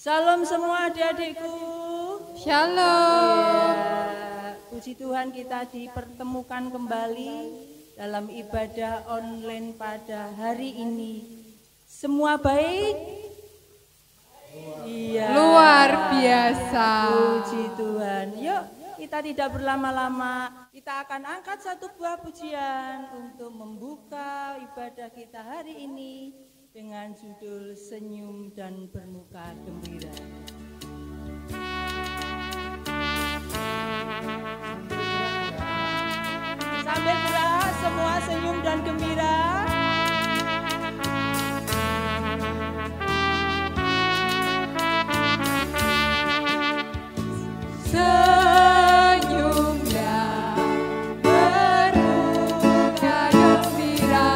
Salam semua adik-adikku. Shalom. Ya, puji Tuhan kita dipertemukan kembali dalam ibadah online pada hari ini. Semua baik? Iya. Luar biasa. Puji Tuhan. Yuk kita tidak berlama-lama. Kita akan angkat satu buah pujian untuk membuka ibadah kita hari ini dengan judul Senyum dan Bermuka Gembira. Sambil gerak semua senyum dan gembira. Senyum dan bermuka gembira,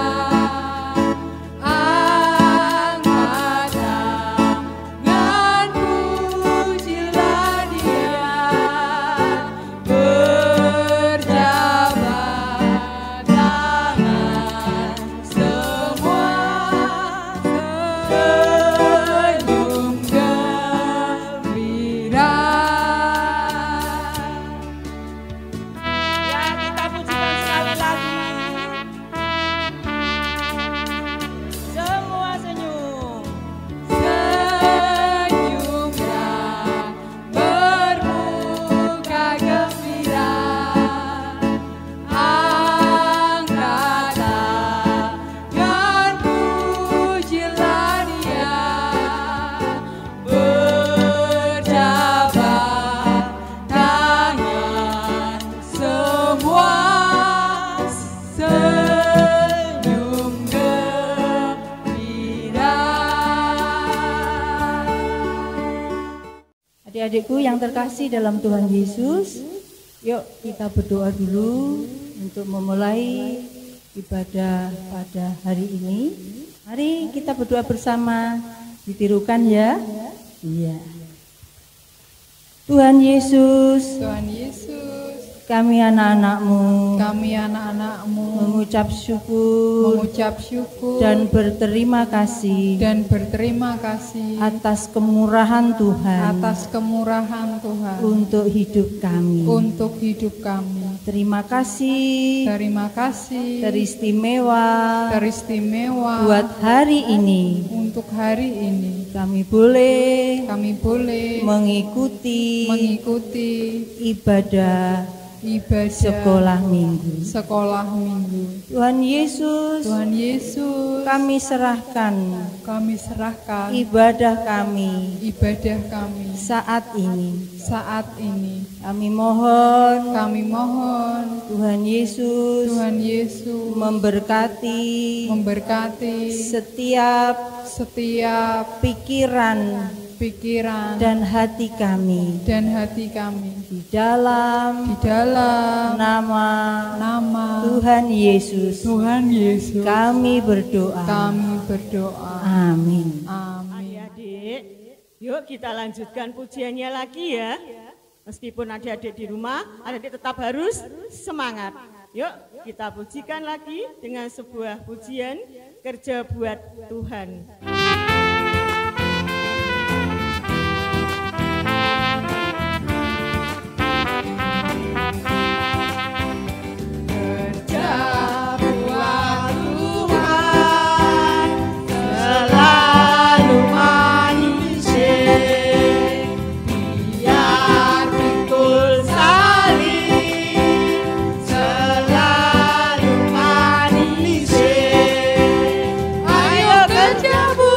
angkat tangan pujilah Dia, berjabat tangan semua, senyum gembira. Ya, kita pujikan sekali lagi. Semua senyum. Senyum dan bermuka gembira, angkat tangan pujilah Dia, berjabat tangan semua, senyum gembira. Adik-adikku yang terkasih dalam Tuhan Yesus, yuk kita berdoa dulu untuk memulai ibadah pada hari ini. Mari kita berdoa bersama, ditirukan ya. Iya. Tuhan Yesus, Tuhan Yesus, kami anak-anak-Mu kami anak-anak-Mu mengucap syukur dan berterima kasih berterima kasih atas kemurahan Tuhan atas kemurahan Tuhan untuk hidup kami. untuk hidup kami. Terima kasih Terima kasih teristimewa teristimewa buat hari ini. untuk hari ini. Kami boleh Kami boleh mengikuti ibadah sekolah minggu. sekolah minggu. Tuhan Yesus, Tuhan Yesus, kami serahkan kami serahkan ibadah kami ibadah kami saat ini. saat ini. Kami mohon Kami mohon Tuhan Yesus Tuhan Yesus memberkati setiap pikiran pikiran dan hati kami di di dalam nama Tuhan Yesus. Kami berdoa. Amin. Amin. Adik-adik, yuk kita lanjutkan pujiannya lagi ya. Meskipun adik-adik di rumah, adik-adik tetap harus semangat. Yuk kita pujikan lagi dengan sebuah pujian Kerja Buat Tuhan. Kerja buat Tuhan selalu manis, biar pikul salib selalu manis. Ayo kerja buat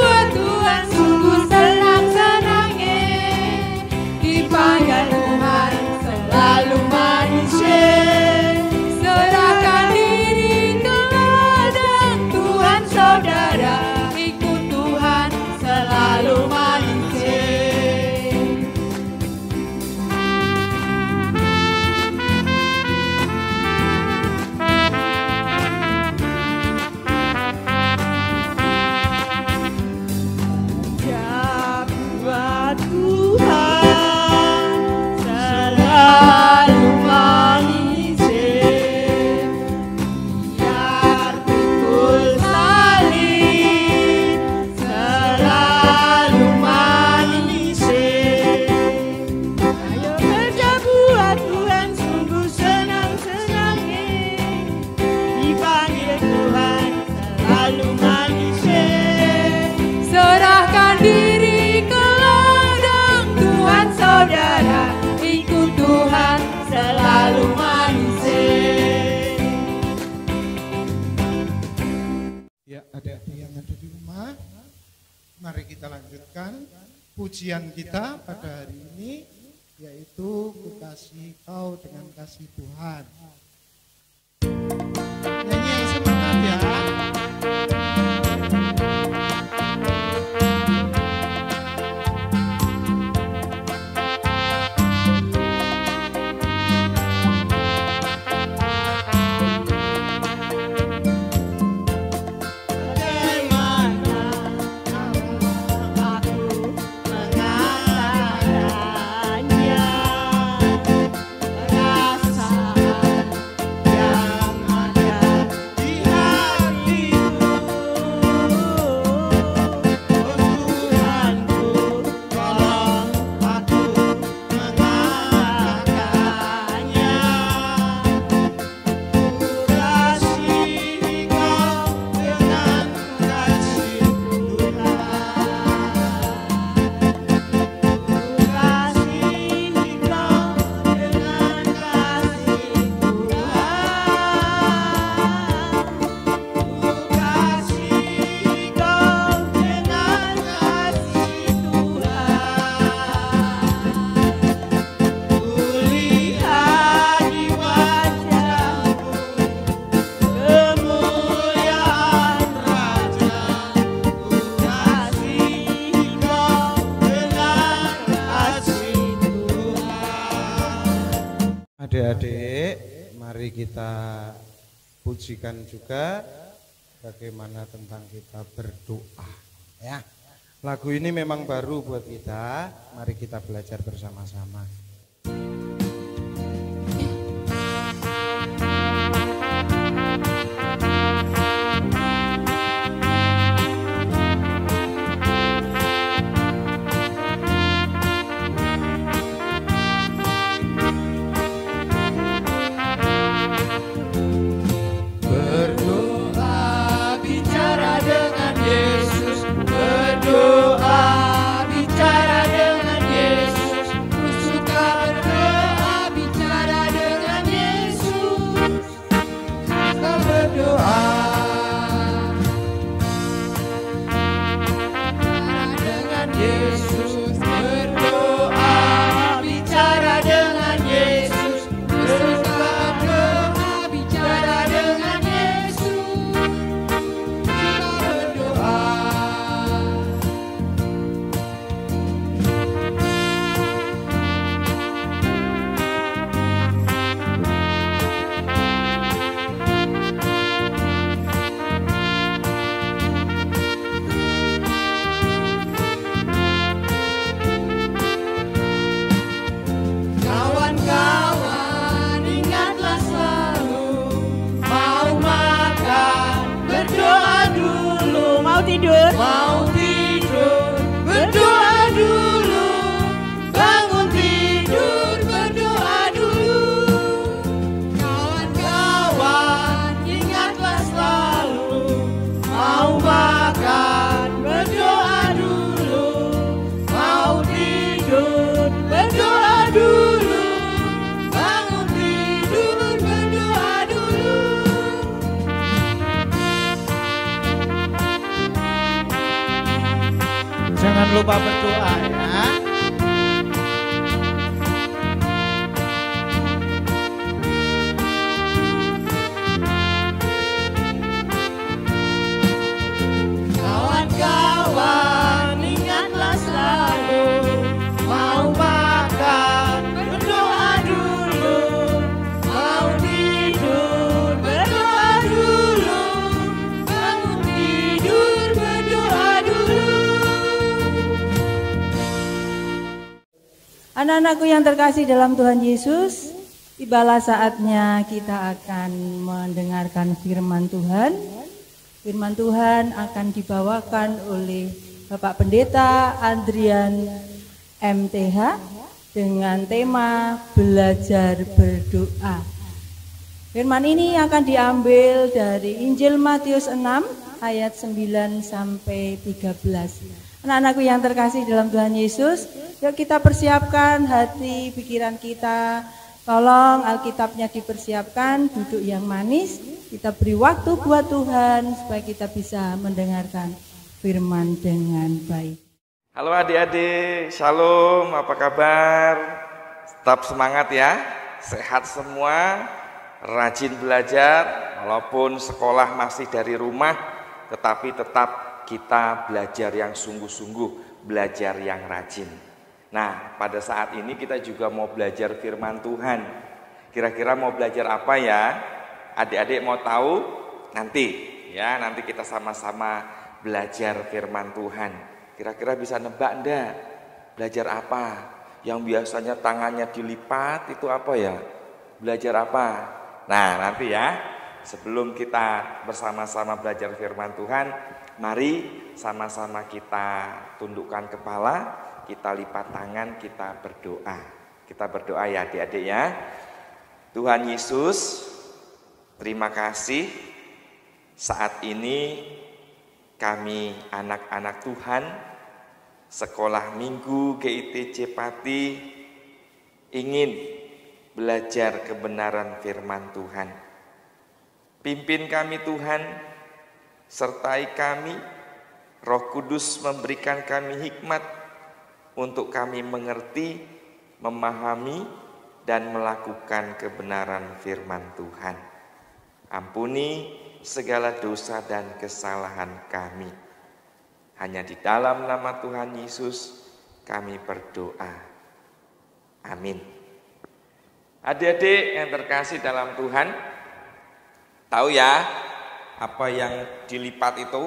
kita lanjutkan pujian kita pada hari ini, yaitu Ku Kasih Kau dengan Kasih Tuhan. Nyanyi yang semangat ya. Adik-adik, mari kita pujikan juga bagaimana tentang kita berdoa ya. Lagu ini memang baru buat kita, mari kita belajar bersama-sama. Mau tidur, berdoa dulu. Bangun tidur, berdoa dulu. Kawan-kawan, ingatlah selalu. Mau makan, berdoa dulu. Mau tidur, berdoa dulu. Bangun tidur, berdoa dulu. Jangan lupa berdoa ya. Kawan-kawan, ingatlah selalu. Mau makan, berdoa dulu. Mau tidur, berdoa dulu. Bangun tidur, berdoa dulu. Anak-anakku yang terkasih dalam Tuhan Yesus, tibalah saatnya kita akan mendengarkan firman Tuhan. Firman Tuhan akan dibawakan oleh Bapak Pendeta Adrian MTH dengan tema belajar berdoa. Firman ini akan diambil dari Injil Matius 6 ayat 9 sampai 13. Anak-anakku yang terkasih dalam Tuhan Yesus, yuk kita persiapkan hati, pikiran kita. Tolong Alkitabnya dipersiapkan, duduk yang manis. Kita beri waktu buat Tuhan supaya kita bisa mendengarkan firman dengan baik. Halo adik-adik, shalom, apa kabar? Tetap semangat ya, sehat semua, rajin belajar, walaupun sekolah masih dari rumah, tetapi tetap kita belajar yang sungguh-sungguh, belajar yang rajin. Nah, pada saat ini kita juga mau belajar firman Tuhan. Kira-kira mau belajar apa ya? Adik-adik mau tahu? Nanti kita sama-sama belajar firman Tuhan. Kira-kira bisa nebak enggak? Belajar apa? Yang biasanya tangannya dilipat itu apa ya? Belajar apa? Nah, nanti ya, sebelum kita bersama-sama belajar firman Tuhan, mari sama-sama kita tundukkan kepala, kita lipat tangan, kita berdoa. Kita berdoa ya adik-adik ya. Tuhan Yesus, terima kasih saat ini kami anak-anak Tuhan sekolah minggu GITC Pati ingin belajar kebenaran firman Tuhan. Pimpin kami Tuhan, sertai kami, Roh Kudus memberikan kami hikmat untuk kami mengerti, memahami, dan melakukan kebenaran firman Tuhan. Ampuni segala dosa dan kesalahan kami. Hanya di dalam nama Tuhan Yesus kami berdoa. Amin. Adik-adik yang terkasih dalam Tuhan, tahu ya apa yang dilipat itu?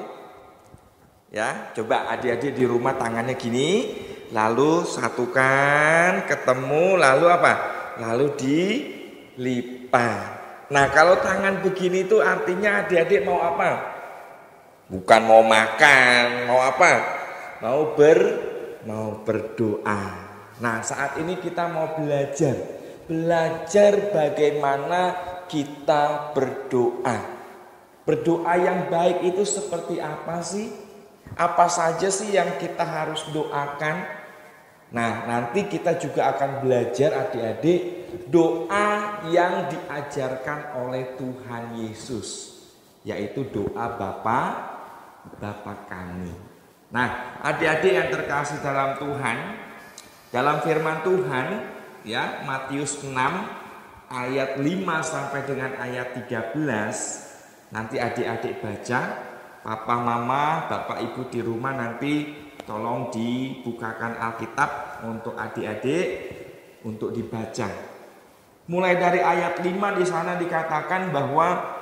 Ya, coba adik-adik di rumah tangannya gini, lalu satukan, ketemu, lalu apa? Lalu dilipat. Nah, kalau tangan begini itu artinya adik-adik mau apa? Bukan mau makan, mau apa? Mau berdoa. Nah, saat ini kita mau belajar bagaimana kita berdoa. Berdoa yang baik itu seperti apa sih? Apa saja sih yang kita harus doakan? Nah, nanti kita juga akan belajar adik-adik doa yang diajarkan oleh Tuhan Yesus, yaitu doa Bapa kami. Nah, adik-adik yang terkasih dalam Tuhan, dalam firman Tuhan ya, Matius 6 ayat 5 sampai dengan ayat 13. Nanti adik-adik baca, papa mama, bapak ibu di rumah nanti tolong dibukakan Alkitab untuk adik-adik untuk dibaca. Mulai dari ayat 5 di sana dikatakan bahwa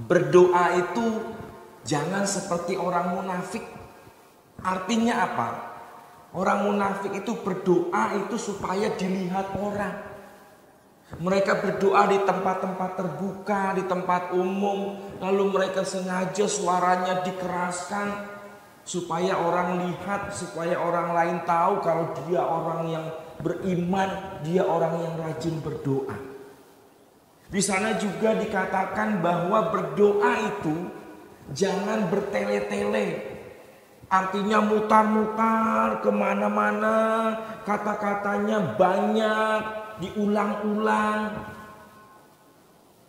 berdoa itu jangan seperti orang munafik. Artinya apa? Orang munafik itu berdoa itu supaya dilihat orang. Mereka berdoa di tempat-tempat terbuka, di tempat umum, lalu mereka sengaja suaranya dikeraskan supaya orang lihat, supaya orang lain tahu kalau dia orang yang beriman, dia orang yang rajin berdoa. Di sana juga dikatakan bahwa berdoa itu jangan bertele-tele. Artinya mutar-mutar kemana-mana, kata-katanya banyak, diulang-ulang.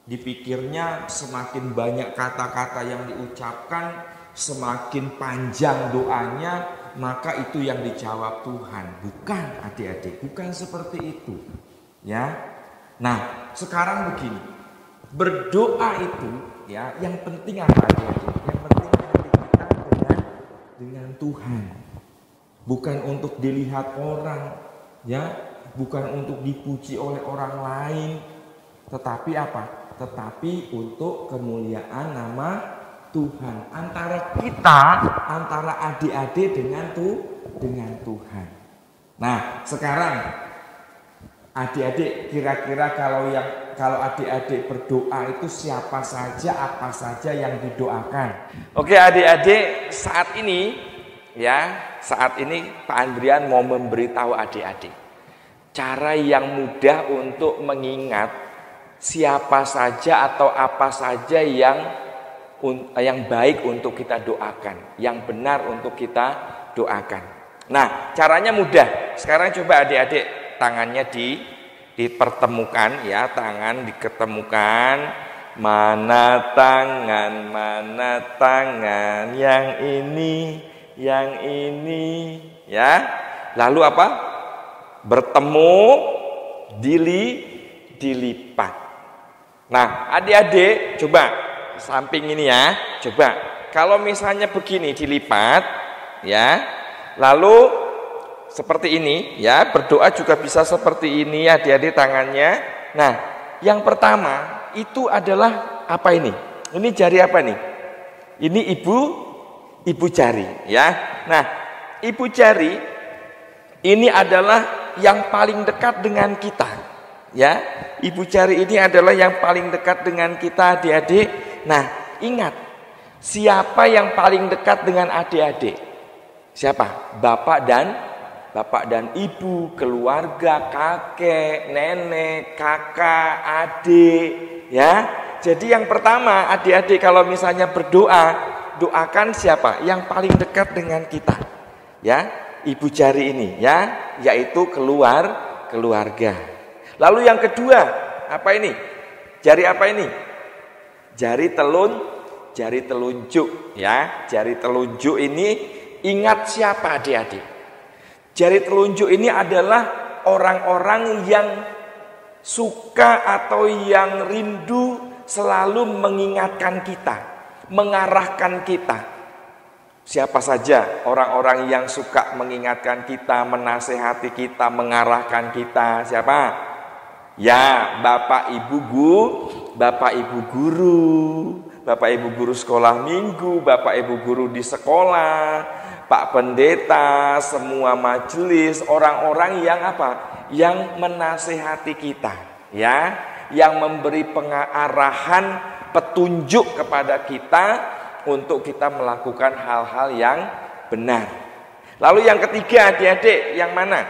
Dipikirnya semakin banyak kata-kata yang diucapkan, semakin panjang doanya, maka itu yang dijawab Tuhan. Bukan adik-adik, bukan seperti itu. Ya. Nah, sekarang begini. Berdoa itu ya, yang penting apa adik-adik? Yang penting hati kita dengan Tuhan. Bukan untuk dilihat orang, ya, bukan untuk dipuji oleh orang lain, tetapi apa? Tetapi untuk kemuliaan nama Tuhan, antara kita, antara adik-adik dengan Tuhan. Nah, sekarang adik-adik kira-kira kalau adik-adik berdoa itu siapa saja, apa saja yang didoakan? Oke adik-adik, saat ini Pak Andrian mau memberitahu adik-adik cara yang mudah untuk mengingat siapa saja atau apa saja yang baik untuk kita doakan, yang benar untuk kita doakan. Nah, caranya mudah. Sekarang coba adik-adik tangannya dipertemukan ya, tangan diketemukan. Mana tangan yang ini, ya. Lalu apa? Bertemu, dilipat. Nah, adik-adik coba samping ini ya. Coba kalau misalnya begini dilipat, ya. Lalu seperti ini, ya. Berdoa juga bisa seperti ini, adik-adik tangannya. Nah, yang pertama itu adalah apa ini? Ini jari apa nih? Ini ibu jari, ya. Nah, ibu jari ini adalah yang paling dekat dengan kita. Ya, ibu jari ini adalah yang paling dekat dengan kita, adik-adik. Nah, ingat, siapa yang paling dekat dengan adik-adik? Siapa? Bapak dan ibu, keluarga, kakek, nenek, kakak, adik, ya. Jadi yang pertama, adik-adik kalau misalnya berdoa, doakan siapa? Yang paling dekat dengan kita. Ya, ibu jari ini, ya, yaitu keluarga. Lalu yang kedua, apa ini? Jari apa ini? Jari telunjuk, ya. Jari telunjuk ini ingat siapa adik-adik? Jari telunjuk ini adalah orang-orang yang suka atau yang rindu selalu mengingatkan kita, mengarahkan kita. Siapa saja orang-orang yang suka mengingatkan kita, menasehati kita, mengarahkan kita? Siapa? Ya, Bapak Ibu guru, Bapak Ibu guru sekolah minggu, Bapak Ibu guru di sekolah, Pak Pendeta, semua majelis, orang-orang yang apa? Yang menasehati kita, ya, yang memberi pengarahan, petunjuk kepada kita untuk kita melakukan hal-hal yang benar. Lalu yang ketiga, adik-adik, yang mana?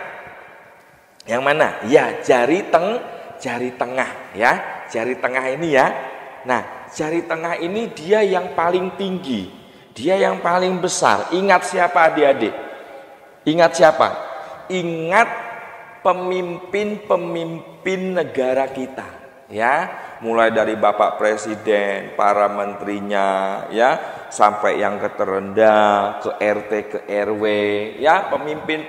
Yang mana? Ya, jari tengah, ya. Jari tengah ini, ya. Nah, jari tengah ini dia yang paling tinggi, dia yang paling besar. Ingat siapa adik-adik? Ingat siapa? Ingat pemimpin negara kita, ya. Mulai dari Bapak Presiden, para menterinya, ya, sampai yang terendah, ke RT, ke RW, ya, pemimpin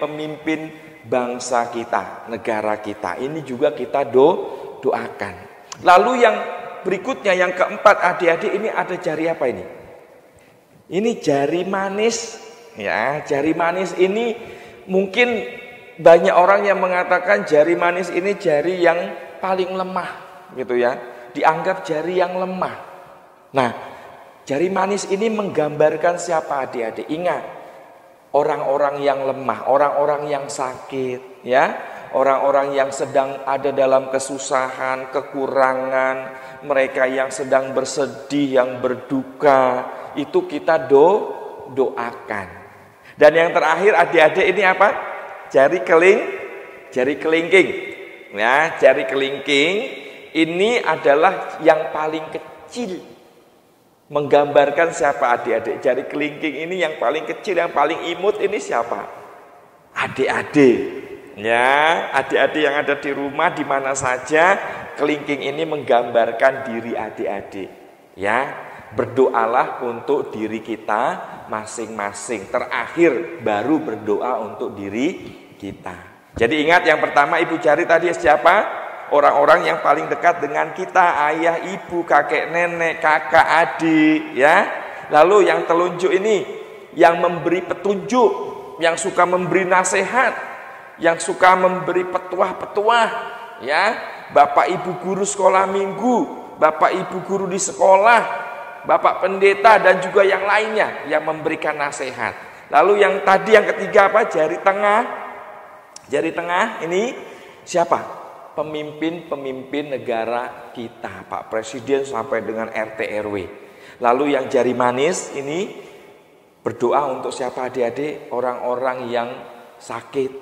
bangsa kita, negara kita. Ini juga kita doakan. Lalu yang berikutnya, yang keempat, adik-adik, ini ada jari apa ini? Ini jari manis, ya. Jari manis ini mungkin banyak orang yang mengatakan jari manis ini jari yang paling lemah, gitu ya. Dianggap jari yang lemah. Nah, jari manis ini menggambarkan siapa adik-adik? Ingat, orang-orang yang lemah, orang-orang yang sakit, ya, orang-orang yang sedang ada dalam kesusahan, kekurangan, mereka yang sedang bersedih, yang berduka, itu kita doakan. Dan yang terakhir adik-adik ini apa? Jari kelingking, ya, jari kelingking ini adalah yang paling kecil. Menggambarkan siapa adik-adik? Jari kelingking ini yang paling kecil, yang paling imut ini siapa? Adik-adik. Ya, adik-adik yang ada di rumah di mana saja, kelingking ini menggambarkan diri adik-adik. Ya, berdoalah untuk diri kita masing-masing. Terakhir baru berdoa untuk diri kita. Jadi ingat, yang pertama ibu jari tadi siapa? Orang-orang yang paling dekat dengan kita, ayah, ibu, kakek, nenek, kakak, adik, ya. Lalu yang telunjuk ini yang memberi petunjuk, yang suka memberi nasihat, yang suka memberi petuah-petuah, ya. Bapak ibu guru sekolah minggu, bapak ibu guru di sekolah, bapak pendeta dan juga yang lainnya yang memberikan nasihat. Lalu yang tadi yang ketiga apa? Jari tengah. Jari tengah ini siapa? Pemimpin negara kita, Pak Presiden sampai dengan RT RW. Lalu yang jari manis ini berdoa untuk siapa adik-adik? Orang-orang yang sakit,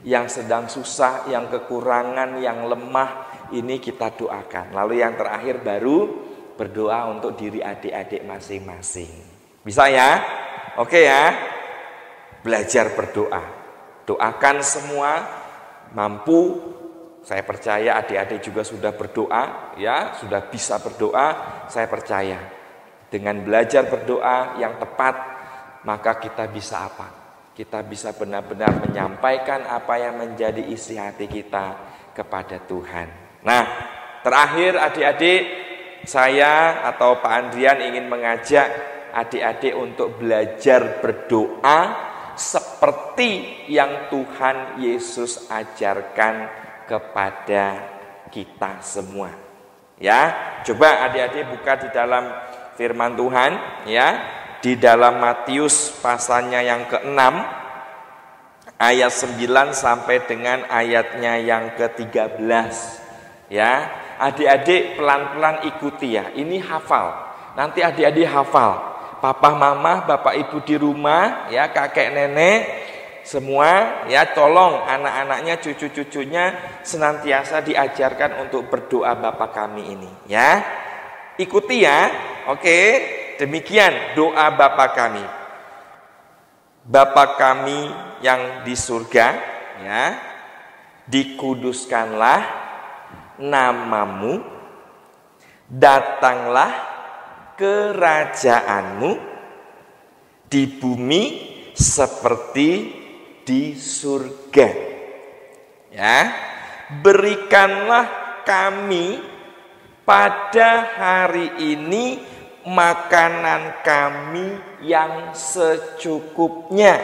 yang sedang susah, yang kekurangan, yang lemah, ini kita doakan. Lalu yang terakhir baru berdoa untuk diri adik-adik masing-masing. Bisa ya? Oke ya? Belajar berdoa. Doakan semua, mampu. Saya percaya adik-adik juga sudah berdoa, ya, sudah bisa berdoa. Saya percaya dengan belajar berdoa yang tepat, maka kita bisa apa? kita bisa benar-benar menyampaikan apa yang menjadi isi hati kita kepada Tuhan. Nah, terakhir adik-adik, saya atau Pak Andrian ingin mengajak adik-adik untuk belajar berdoa seperti yang Tuhan Yesus ajarkan kepada kita semua. Ya, coba adik-adik buka di dalam firman Tuhan, ya, di dalam Matius pasalnya yang ke-6 ayat 9 sampai dengan ayatnya yang ke-13. Ya, adik-adik pelan-pelan ikuti ya. Ini hafal. Nanti adik-adik hafal. Papa, mama, bapak, ibu di rumah, ya, kakek, nenek, semua, ya, tolong anak-anaknya, cucu-cucunya senantiasa diajarkan untuk berdoa Bapa kami ini, ya. Ikuti ya. Oke, demikian doa Bapa kami. Bapa kami yang di surga, ya, dikuduskanlah namamu, datanglah kerajaanmu di bumi seperti di surga. Ya, berikanlah kami pada hari ini makanan kami yang secukupnya,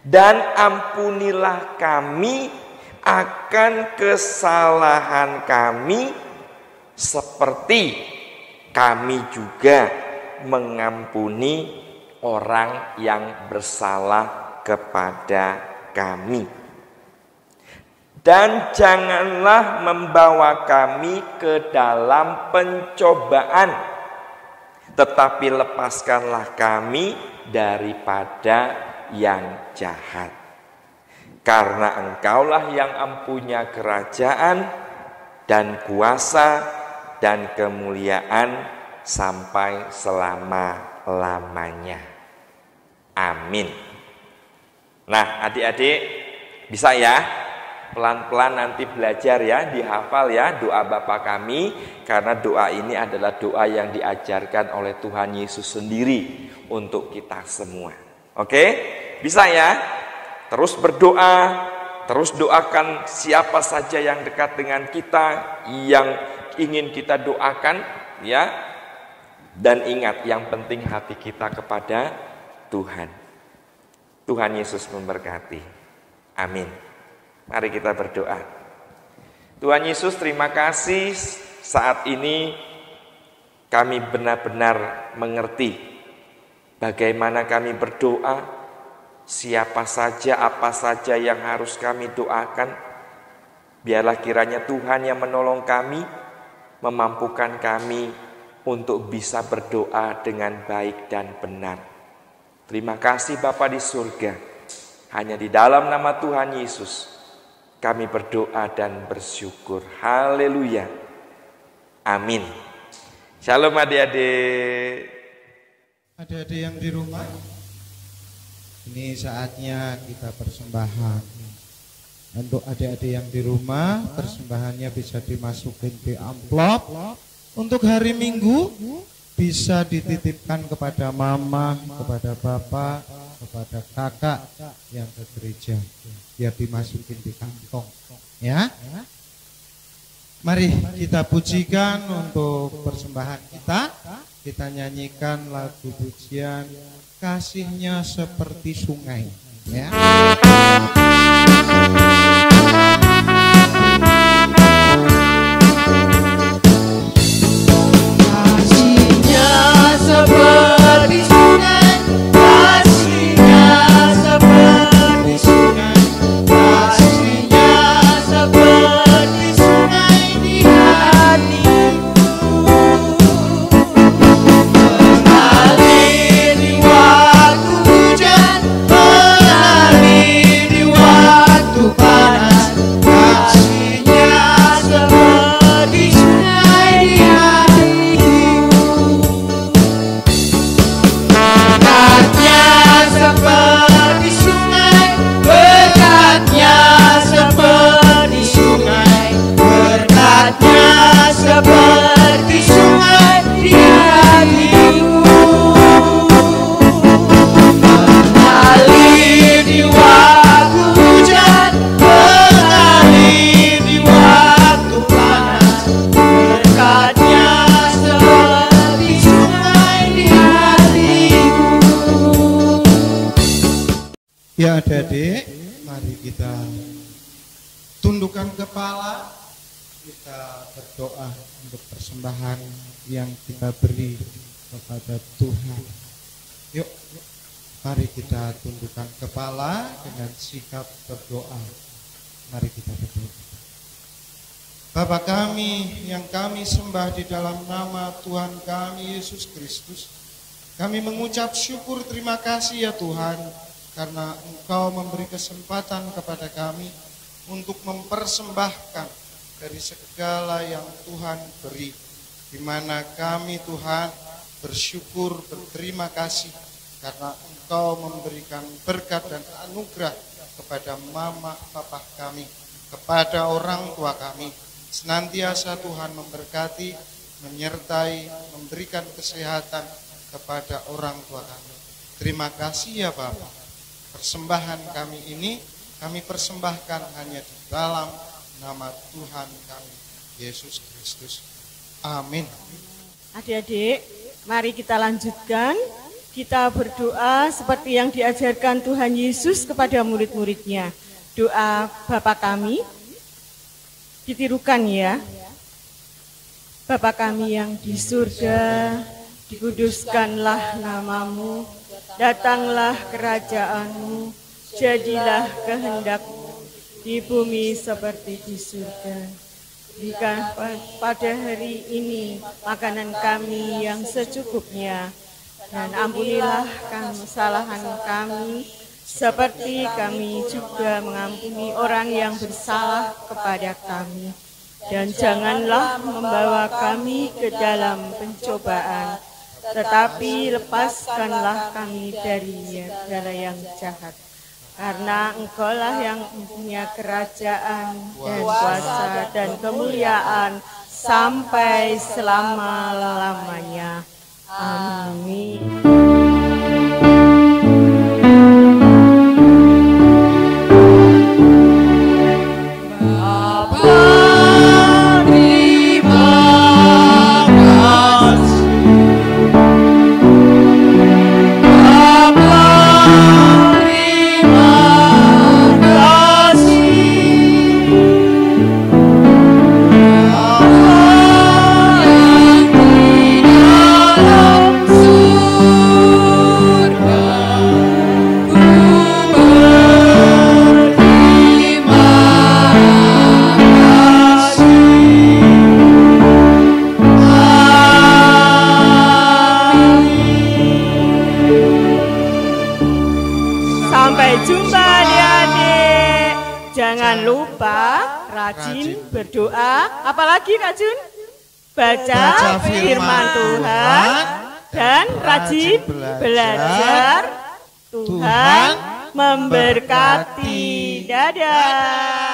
dan ampunilah kami akan kesalahan kami seperti kami juga mengampuni orang yang bersalah kepada kami. Dan janganlah membawa kami ke dalam pencobaan, tetapi lepaskanlah kami daripada yang jahat. Karena Engkaulah yang mempunyai kerajaan dan kuasa dan kemuliaan sampai selama-lamanya. Amin. Nah, adik-adik bisa ya pelan-pelan nanti belajar ya, dihafal ya doa Bapa kami, karena doa ini adalah doa yang diajarkan oleh Tuhan Yesus sendiri untuk kita semua. Oke? Bisa ya? Terus berdoa, terus doakan siapa saja yang dekat dengan kita, yang ingin kita doakan, ya. Dan ingat, yang penting hati kita kepada Tuhan. Tuhan Yesus memberkati. Amin. Mari kita berdoa. Tuhan Yesus, terima kasih saat ini kami benar-benar mengerti bagaimana kami berdoa, siapa saja, apa saja yang harus kami doakan. Biarlah kiranya Tuhan yang menolong kami, memampukan kami untuk bisa berdoa dengan baik dan benar. Terima kasih Bapa di surga. Hanya di dalam nama Tuhan Yesus kami berdoa dan bersyukur. Haleluya. Amin. Shalom adik-adik. Adik-adik yang di rumah, ini saatnya kita persembahan. Untuk adik-adik yang di rumah, persembahannya bisa dimasukin di amplop. Untuk hari Minggu bisa dititipkan kepada mama, kepada bapak, kepada kakak yang ke gereja, biar dimasukin di kantong, ya. Mari kita pujikan untuk persembahan kita. Kita nyanyikan lagu pujian Kasihnya Seperti Sungai, ya. Seperti sungai, kasihnya seperti sungai, kasihnya seperti sungai di hatiku, mengalir di waktu hujan, mengalir di kita tundukkan kepala, kita berdoa untuk persembahan yang kita beri kepada Tuhan. Yuk, mari kita tundukkan kepala dengan sikap berdoa. Mari kita berdoa. Bapa kami yang kami sembah di dalam nama Tuhan kami Yesus Kristus, kami mengucap syukur terima kasih ya Tuhan, karena Engkau memberi kesempatan kepada kami untuk mempersembahkan dari segala yang Tuhan beri, di mana kami Tuhan bersyukur, berterima kasih karena Engkau memberikan berkat dan anugerah kepada mama papa kami, kepada orang tua kami. Senantiasa Tuhan memberkati, menyertai, memberikan kesehatan kepada orang tua kami. Terima kasih ya Bapak. Persembahan kami ini kami persembahkan hanya di dalam nama Tuhan kami Yesus Kristus. Amin. Adik-adik, mari kita lanjutkan. Kita berdoa seperti yang diajarkan Tuhan Yesus kepada murid-muridnya. Doa Bapa kami, ditirukan ya. Bapa kami yang di surga, dikuduskanlah namamu, datanglah kerajaanmu, jadilah kehendak-Mu di bumi seperti di surga. Berikan pada hari ini makanan kami yang secukupnya, dan ampunilah kesalahan kami, seperti kami juga mengampuni orang yang bersalah kepada kami. Dan janganlah membawa kami ke dalam pencobaan, tetapi lepaskanlah kami dari yang jahat. Karena Engkaulah yang mempunyai kerajaan dan kuasa dan kemuliaan sampai selama-lamanya. Amin. Rajin berdoa, apalagi Rajun? Baca firman Tuhan dan rajin belajar. Tuhan memberkati. Dadah.